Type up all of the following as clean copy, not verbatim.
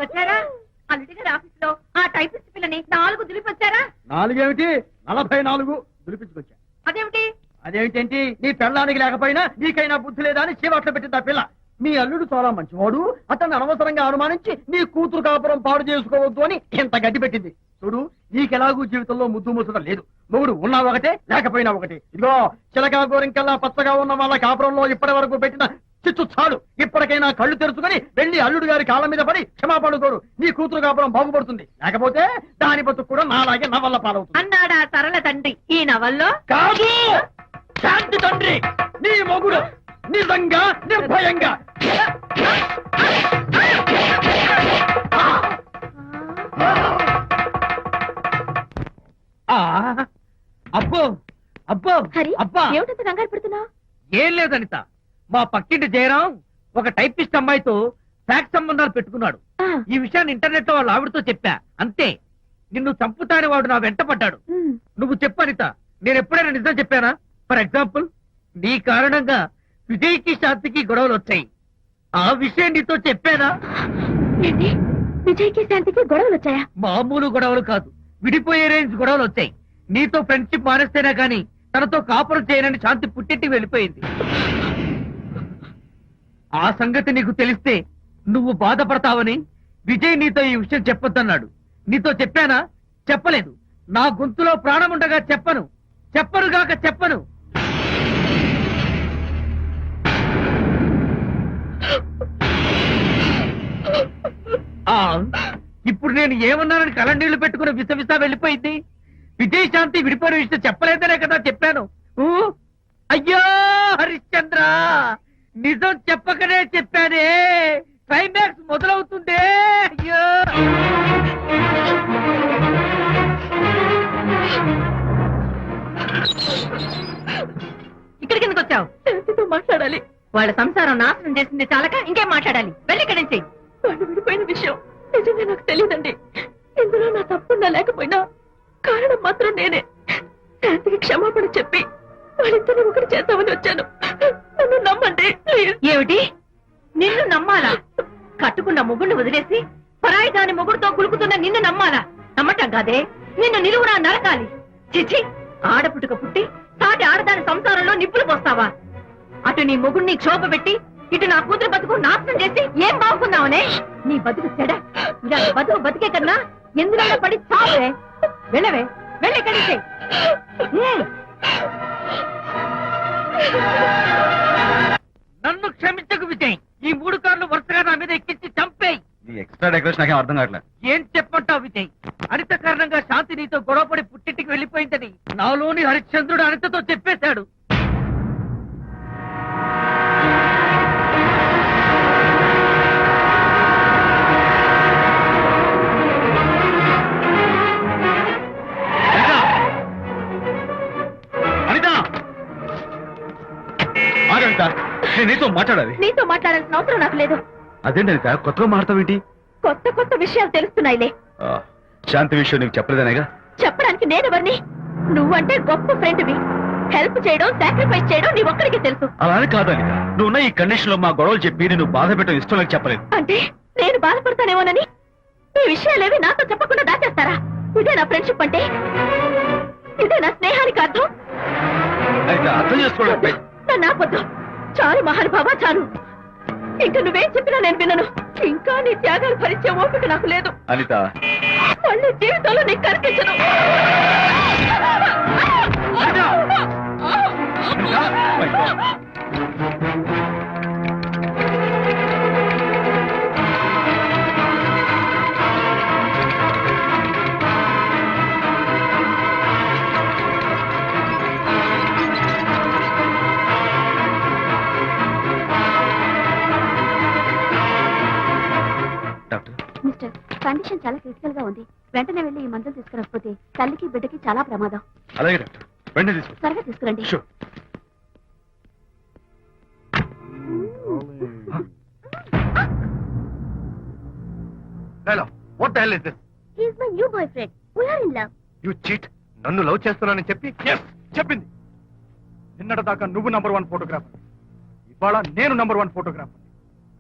వచ్చారా? అల్లుడి గారి ఆఫీస్ లో ఆ టైపిస్ట్ పిల్లని 4 దులిపొచ్చారా? 4 ఏమిటి 44 దులిపించుకొచ్చా. అదేమిటి? అదేమిటేంటి, నీ పెళ్ళానికి లేకపోయినా నీకైనా బుద్ధి లేదా అని చీవాట్లు పెట్టింది ఆ పిల్ల. మీ అల్లుడు చాలా మంచివాడు, అతన్ని అనవసరంగా అనుమానించి నీ కూతురు కాపురం పాడు చేసుకోవద్దు అని ఎంత గడ్డి పెట్టింది. చూడు, నీకెలాగూ జీవితంలో ముద్దు ముచ్చడం లేదు. మొగుడు ఉన్నా ఒకటే, లేకపోయినా ఒకటే. ఇదిగో చిలకా గోరింకల్లా పచ్చగా ఉన్న వాళ్ళ కాపురంలో ఇప్పటి వరకు పెట్టిన చిచ్చు చాలు. ఇప్పటికైనా కళ్ళు తెరుచుకుని వెళ్లి అల్లుడు గారి కాళ్ళ మీద పడి క్షమాపణ కోరు. నీ కూతురు కాపురం బాగుపడుతుంది. లేకపోతే దాని బతుకు కూడా నాలాగే నవల్ల పాలవుతుంది అన్నాడా సరళ తండ్రి ఈ నవల్లో? కాదు, శాంతి తండ్రి నీ మొగుడు నిజంగా నిర్భయంగా. అబ్బో అబ్బో అబ్బా, ఏమిటంత కంగారు పెడుతున్నావు? ఏం లేదు అనిత, మా పక్కింటి జయరాం ఒక టైపిస్ట్ అమ్మాయితో ఫ్యాక్స్ సంబంధాలు పెట్టుకున్నాడు. ఈ విషయాన్ని ఇంటర్నెట్ లో వాళ్ళ ఆవిడతో చెప్పా. అంతే, నిన్ను చంపుతాని వాడు నా వెంట పడ్డాడు. నువ్వు చెప్పు అనిత, నేను ఎప్పుడైనా నిజం చెప్పానా? ఫర్ ఎగ్జాంపుల్, నీ కారణంగా విజయ్కి శాంతికి గొడవలు వచ్చాయి. ఆ విషయం నీతో చెప్పానా? విజయ్కి శాంతికి గొడవలు వచ్చాయా? మామూలు గొడవలు కాదు, విడిపోయే రేంజ్ గొడవలు వచ్చాయి. నీతో ఫ్రెండ్షిప్ మానేస్తేనే గాని తనతో కాపురం చేయనని శాంతి పుట్టింటికి వెళ్ళిపోయింది. ఆ సంగతి నీకు తెలిస్తే నువ్వు బాధపడతావని విజయ్ నీతో ఈ విషయం చెప్పొద్దన్నాడు. నీతో చెప్పానా? చెప్పలేదు. నా గొంతులో ప్రాణముండగా చెప్పను, చెప్పనుగాక చెప్పను. ఇప్పుడు నేను ఏమన్నానని కళ్ళనీళ్లు పెట్టుకుని విసవిసా వెళ్ళిపోయింది. విజయ్ శాంతి విడిపోయిన విషయం చెప్పలేదనే కదా చెప్పాను. అయ్యో హరిశ్చంద్ర, నిజం చెప్పకనే చెప్పానే. క్లైమాక్స్ మొదలవుతుందే. అయ్యో, ఇక్కడికి ఎందుకు వచ్చావు? శాంతితో మాట్లాడాలి. వాళ్ళ సంసారం నాశనం చేసింది చాలక ఇంకేం మాట్లాడాలి? వెళ్ళి ఇక్కడి నుంచి. వాళ్ళు విడిపోయిన విషయం నిజంగా నాకు తెలియదండి. ఇందులో నా తప్పున్నా లేకపోయినా కారణం మాత్రం నేనే. శాంతికి క్షమాపణ చెప్పి వాళ్ళిద్దరిని ఒకటి చేద్దామని వచ్చాను. నన్ను నమ్మండి ప్లీజ్. ఏమిటి, నిన్ను నమ్మాలా? కట్టుకున్న మొగుడిని వదిలేసి పరాయి దాని మొగుడుతో కులుకుతున్న నిన్ను నమ్మాలా? నమ్మటం కాదే, నిన్ను నిలువునా నరకాలి. చిచి, ఆడపుట్టుక పుట్టి సాటి ఆడదాని సంసారంలో నిప్పులు పోస్తావా? అటు నీ మొగుడిని క్షోభ పెట్టి ఇటు నా కూతురు బతుకు నాశనం చేసి ఏం బాగుకున్నావనే? నీ బతుకు చెడ. ఇలా బతుకు బతికే కన్నా ఎందులో పడి చావే. వెళ్ళవే, వెళ్ళి కలిసి. నన్ను క్షమించకు విజయ్. ఈ 3 కార్లు వరుసగా నా మీద ఎక్కించి చంపేయి. ఎక్స్ట్రా డెకరేషన్ నాకేం అర్థం కావట్లేదు. ఏం చెప్పంటావు విజయ్? అనిత కారణంగా శాంతి నీతో గొడవపడి పుట్టింటికి వెళ్ళిపోయిందని నాలోని హరిశ్చంద్రుడు అనితతో చెప్పేశాడు. నీతో మాట్లాడాలి. నీతో మాట్లాడాల్సిన అవసరం నాకు లేదు. అదేంటి కొత్తగా మాట్లాడతావేంటి? కొత్త కొత్త విషయాలు తెలుస్తున్నాయిలే. శాంతి విషయం నీకు చెప్పలేదనేగా? చెప్పడానికి నేనెవరిని? నువ్వంటే గొప్ప ఫ్రెండ్వి. హెల్ప్ చేయడం, సాక్రిఫైస్ చేయడం నీ ఒక్కడికే తెలుసు. అలానే కాదని నువ్వున్న ఈ కండిషన్ లో మా గొడవలు చెప్పి నేను బాధ పెట్టడం ఇష్టం లేక చెప్పలేదు. అంటే నేను బాధపడతానేమోనని ఈ విషయాలేవి నాతో చెప్పకుండా దాచేస్తారా? ఇదే నా ఫ్రెండ్షిప్ అంటే? ఇదే నా స్నేహానికి అర్థం? అర్థం చేసుకోవడం నన్ను ఆపొద్దు. చాలు మహానుభావ, చాలు. ఇంకా నువ్వేం చెప్పినా నేను వినను. ఇంకా నీ త్యాగాలు భరించే ఓపిక నాకు లేదు. అనిత, మళ్ళీ జీవితంలో నీకు కనిపించను. మిస్టర్, కండిషన్ చాలా క్రిటికల్ గా ఉంది. వెంటనే వెళ్ళి ఈ మందులు తీసుకురాకపోతే తల్లికి బిడ్డకి చాలా ప్రమాదం. అలాగే డాక్టర్, వెంటనే తీసుకు. త్వరగా తీసుకురండి. Hello, what the hell is this? He is my new boyfriend. We are in love. You cheat. నన్ను లవ్ చేస్తున్నానని చెప్పి చెప్పింది. నిన్నటిదాకా నువ్వు నంబర్ 1 ఫోటోగ్రాఫర్, ఇవాళ నేను నంబర్ 1 ఫోటోగ్రాఫర్.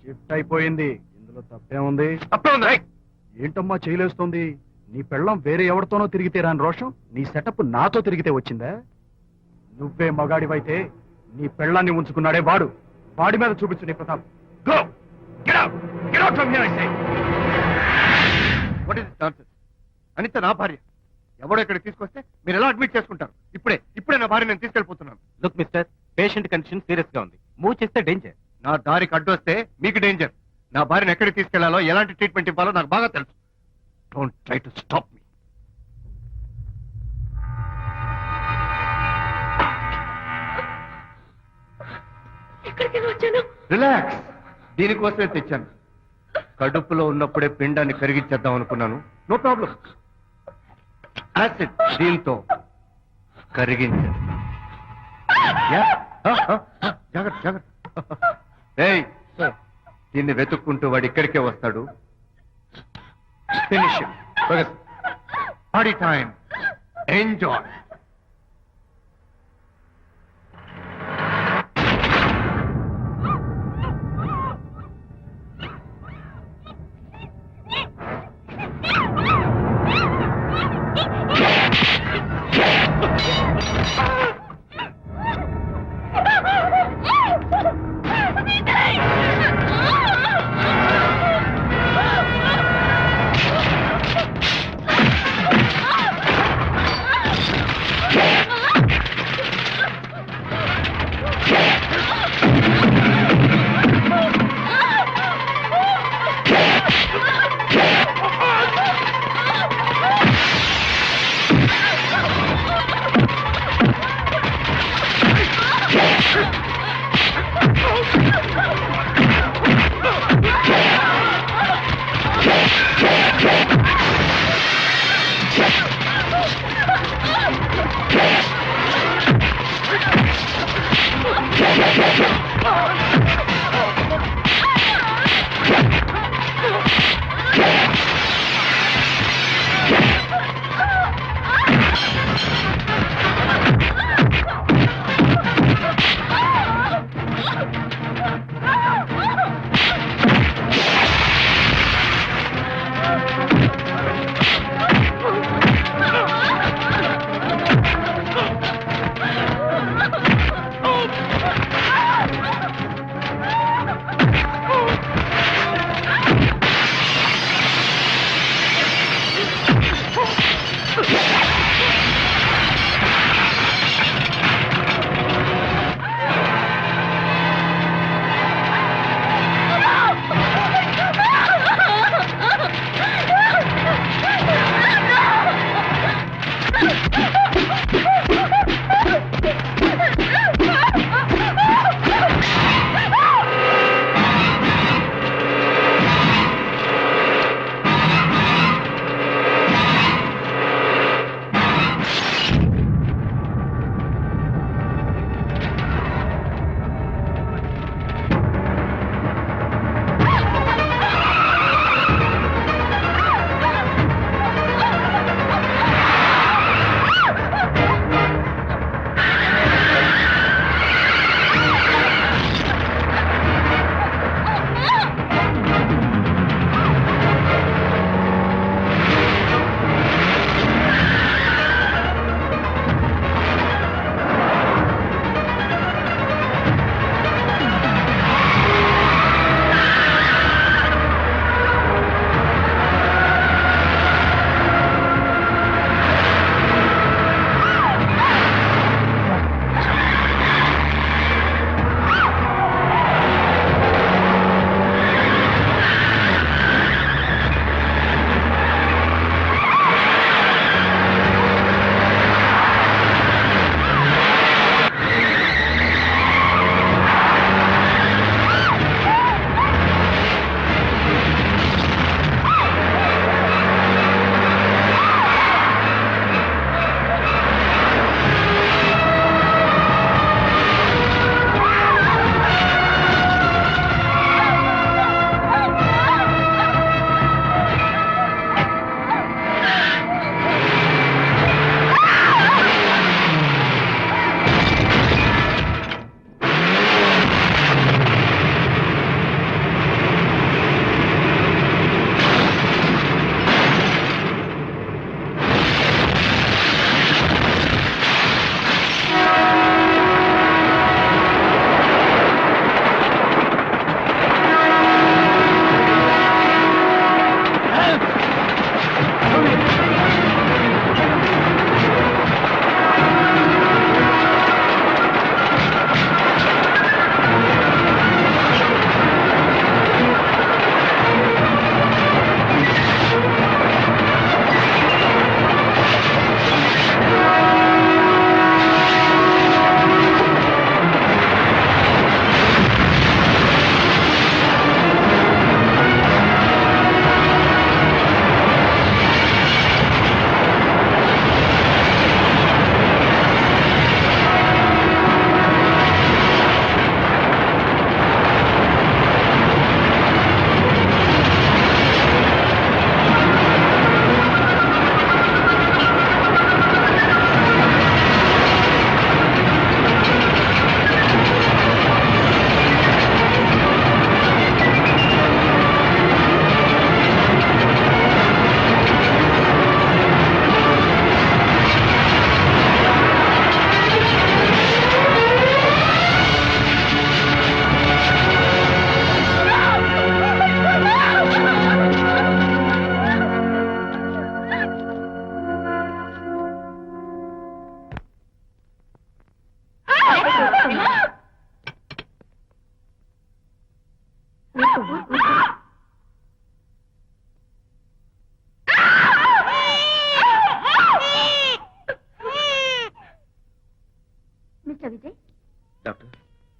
షిఫ్ట్ అయిపోయింది. ఇందులో తప్పేముంది? తప్పే ఉంది రైట్. ఏంటమ్మా చేయలేస్తోంది? నీ పెళ్ళం వేరే ఎవరితోనో తిరిగితే రాని రోషం నీ సెటప్ నాతో తిరిగితే వచ్చిందా? నువ్వే మగాడివైతే నీ పెళ్ళాన్ని ఉంచుకున్నాడే వాడు, వాడి మీద చూపించు నీ Pratap. Go! Get out! Get out from here, I say! What is this nonsense? Anitha నా భార్య. ఎవడో ఇక్కడికి తీసుకొస్తే మీరు ఎలా అడ్మిట్ చేసుకుంటారు? ఇప్పుడే నా భార్య నేను తీసుకెళ్ళిపోతున్నాను. Look mister, patient condition serious గా ఉంది. మూవ్ చేస్తే డేంజర్. నా దారికి అడ్డు వస్తే మీకు డేంజర్. నా భార్యను ఎక్కడికి తీసుకెళ్లాలో ఎలాంటి ట్రీట్మెంట్ ఇవ్వాలో నాకు బాగా తెలుసు. Don't try to stop me. ఎక్కడికి వచ్చాను? రిలాక్స్. దీనికోసమే తెచ్చాను. కడుపులో ఉన్నప్పుడే పిండాన్ని కరిగించేద్దాం అనుకున్నాను. No problem. యాసిడ్ దీంతో కరిగించాను. జాగ్రత్త జాగ్రత్త. ఏయ్, దీన్ని వెతుక్కుంటూ వాడు ఇక్కడికే వస్తాడు. Finish party time. ఎంజాయ్.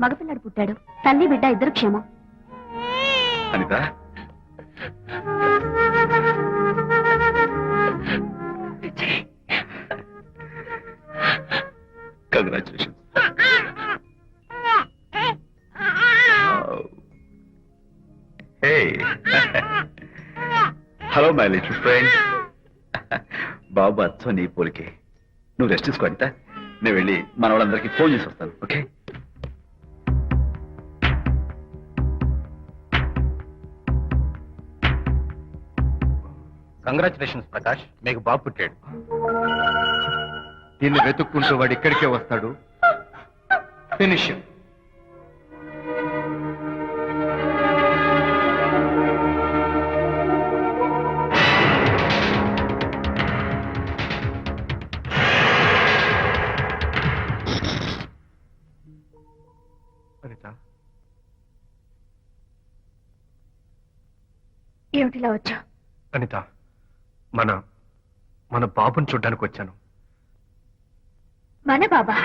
మగపిల్లాడు పుట్టాడు. తల్లి బిడ్డ ఇద్దరు క్షేమం. Anitha, congratulation. Hello my little friend. బాబు అచ్చో నీ పోలికే. నువ్వు రెస్ట్ తీసుకో అనిత. నేను వెళ్ళి మన వాళ్ళందరికీ ఫోన్ చేసి వస్తాను. ఓకే? కంగ్రాచులేషన్స్ ప్రకాష్, మీకు బాబు పుట్టాడు. దీన్ని వెతుక్కుంటూ వాడు ఇక్కడికే వస్తాడు. ఫినిష్. అనిత, ఏమిటిలా వచ్చా? అనిత, మన బాబుని చూడ్డానికి వచ్చాను. మన బాబా?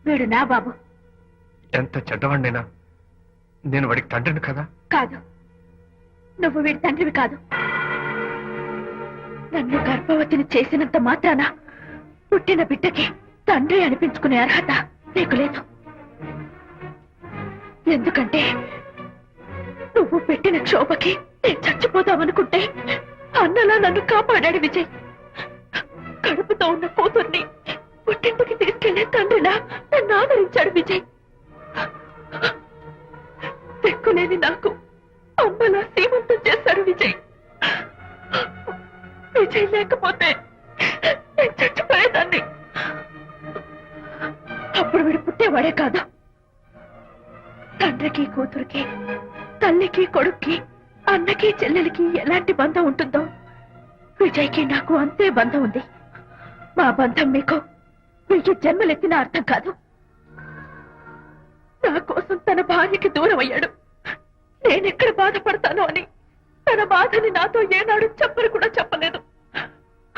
వీడు నా బాబు. ఎంత చెడ్డవాడినైనా నేను వాడికి తండ్రిని కదా. కాదు, నువ్వు వీడి తండ్రివి కాదు. నన్ను గర్భవతిని చేసినంత మాత్రాన పుట్టిన బిడ్డకి తండ్రి అనిపించుకునే అర్హత నీకు లేదు. ఎందుకంటే నువ్వు పెట్టిన క్షోభకి నేను చచ్చిపోదామనుకుంటే అన్నలా నన్ను కాపాడాడు విజయ్. కడుపుతో ఉన్న కూతుర్ని పుట్టింటికి తీసుకెళ్లే తండ్రిలా నన్ను ఆదరించాడు విజయ్. దిక్కులేని నాకు అమ్మలా సీమంతం చేశాడు విజయ్. విజయ్ లేకపోతే నేను చచ్చిపోయేదాన్ని. అప్పుడు వీడు పుట్టేవాడే కాదు. తండ్రికి కూతురికి, తల్లికి కొడుక్కి, అన్నకి చెల్లెలికి ఎలాంటి బంధం ఉంటుందో విజయ్కి నాకు అంతే బంధం ఉంది. మా బంధం మీకు 1000 జన్మలెత్తిన అర్థం కాదు. నా కోసం తన భార్యకి దూరం అయ్యాడు. నేనెక్కడ బాధపడతాను అని తన బాధని నాతో ఏనాడు చెప్పని కూడా చెప్పలేదు.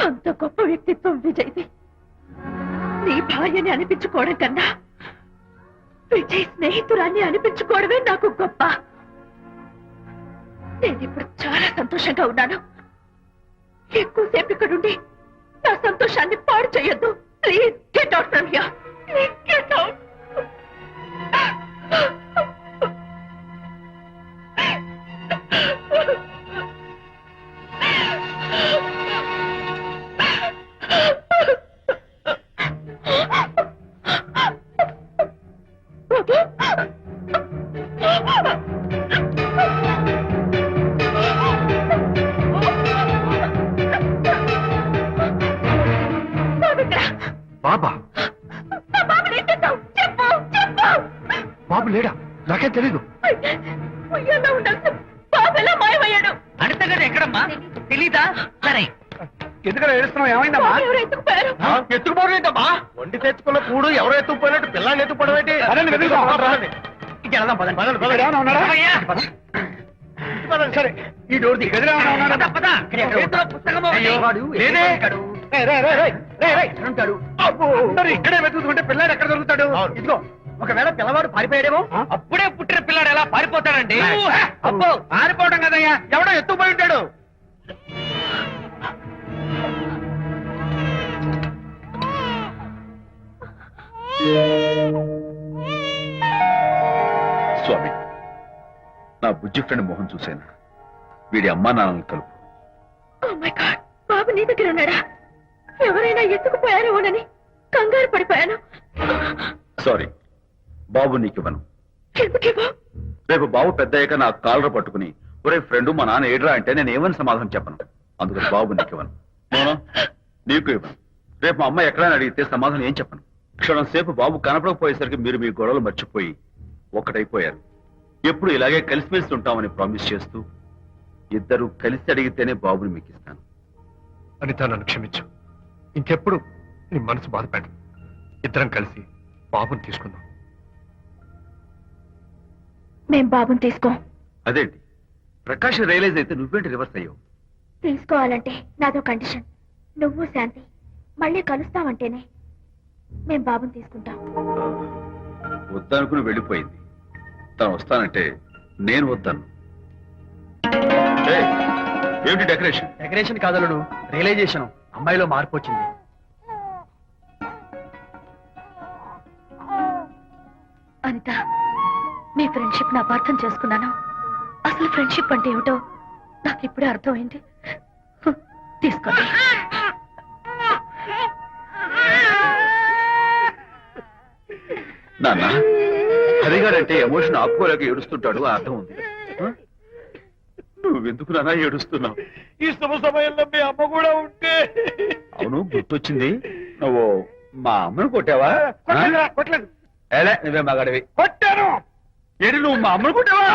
అంత గొప్ప వ్యక్తిత్వం విజయ్ది. నీ భార్యని అనిపించుకోవడం కన్నా విజయ్ స్నేహితురాన్ని అనిపించుకోవడమే నాకు గొప్ప. నేనిప్పుడు చాలా సంతోషంగా ఉన్నాను. ఎక్కువసేపు ఇక్కడుండి నా సంతోషాన్ని పాడు చేయొద్దు. Please get out from here. Please get out. బాబా? బాబు లేడా? నాకేం తెలీదు. ఉయ్యాలో ఉండాల్సిన బాబు ఎలా మాయమయ్యాడు? అనిత గారు ఎక్కడమ్మా? తెలీదా? సరే, ఎందుకలా ఏడుస్తున్నావు? ఏమైందమ్మా? బాబు ఎవరు ఎత్తుకుపోయారు? ఎత్తుకుపోవడం వండి తెచ్చుకున్న కూడు ఎవరో ఎత్తుకుపోయినట్టు పిల్లాన్ని ఎత్తుకుపోవడం ఏంటి? సరే, ఈ డోర్ ది గదిలో పద, పద. చేతిలో పుస్తకము ఉంది. వాడు లేదే. ఉంటాడు. అందరూ ఇక్కడే వెతుకుతుంటే పిల్లాడు ఎక్కడ దొరుకుతాడు? ఇదిగో, ఒకవేళ పిల్లవాడు పారిపోయాడేమో. అప్పుడే పుట్టిన పిల్లాడు ఎలా పారిపోతాడండి? అబ్బో, పారిపోవడం కదయ్యా, ఎవడో ఎత్తుకుపోయి ఉంటాడు. స్వామి, నా బుజ్జి ఫ్రెండ్ మోహన్ చూశాను. వీడి అమ్మా నాన్నలు కలుపు. Oh my God, బాబు నీ దగ్గర ఉన్నాడా? ఎవరైనా ఎత్తుకుపోయారేమోనని కంగారు పడిపోయాను. సారీ, బాబు నీకివ్వను. ఎందుకేవో? రేపు బాబు పెద్ద అయ్యాక నా కాలర్ పట్టుకుని ఒరే ఫ్రెండ్ మా నాన్న ఏడ్రా అంటే నేను ఏమని సమాధానం చెప్పను. అందుకని బాబు నీకివ్వను. మోనా, నీకు ఇవ్వను. రేపు మా అమ్మ ఎక్కడైనా అడిగితే సమాధానం ఏం చెప్పను. క్షణం సేపు బాబు కనపడకపోయేసరికి మీరు మీ గొడవలు మర్చిపోయి ఒక్కటైపోయారు. ఎప్పుడు ఇలాగే కలిసిమెలిసి ఉంటామని ప్రామిస్ చేస్తూ ఇద్దరు కలిసి అడిగితేనే బాబుని మీకు ఇస్తాను. అనిత, నన్ను క్షమించు. ఇంకెప్పుడు నీ మనసు బాధపెట్టు. ఇద్దరం కలిసి బాబుని తీసుకుందాం. మేం బాబుని తీసుకో. అదేంటి, ప్రకాష్ రియలైజ్ అయితే నువ్వేంటి రివర్స్ అయ్యావు? తీసుకోవాలంటే నాదో కండిషన్. నువ్వు శాంతి మళ్ళీ కలుస్తావంటేనే మేం బాబుని తీసుకుంటాం. వద్దనుకుని వెళ్ళిపోయింది. తను వస్తానంటే నేను వద్దాను. ఏమిటి డెకరేషన్? Decoration కాదలుడు, realisation. అమ్మాయిలో మార్పు వచ్చింది. అనిత, మీ ఫ్రెండ్షిప్ ని అపార్థం చేసుకున్నాను. అసలు ఫ్రెండ్షిప్ అంటే ఏమిటో నాకు ఇప్పుడే అర్థమైంది. తీసుకోండి. నాన్న, హరిగాడంటే ఎమోషన్ ఆపుకోలేక ఏడుస్తుంటాడు, ఆ అర్థం ఉంది. నువ్వెందుకు నాన్న ఏడుస్తున్నావు? ఈ శుభ సమయంలో మీ అమ్మ కూడా ఉంటే. అవును, గుర్తొచ్చింది. నువ్వు మా అమ్మను కొట్టావా? కొట్టలేదు. నువ్వే మగాడివి. కొట్టాను. ఏంటి, నువ్వు మా అమ్మను కొట్టావా?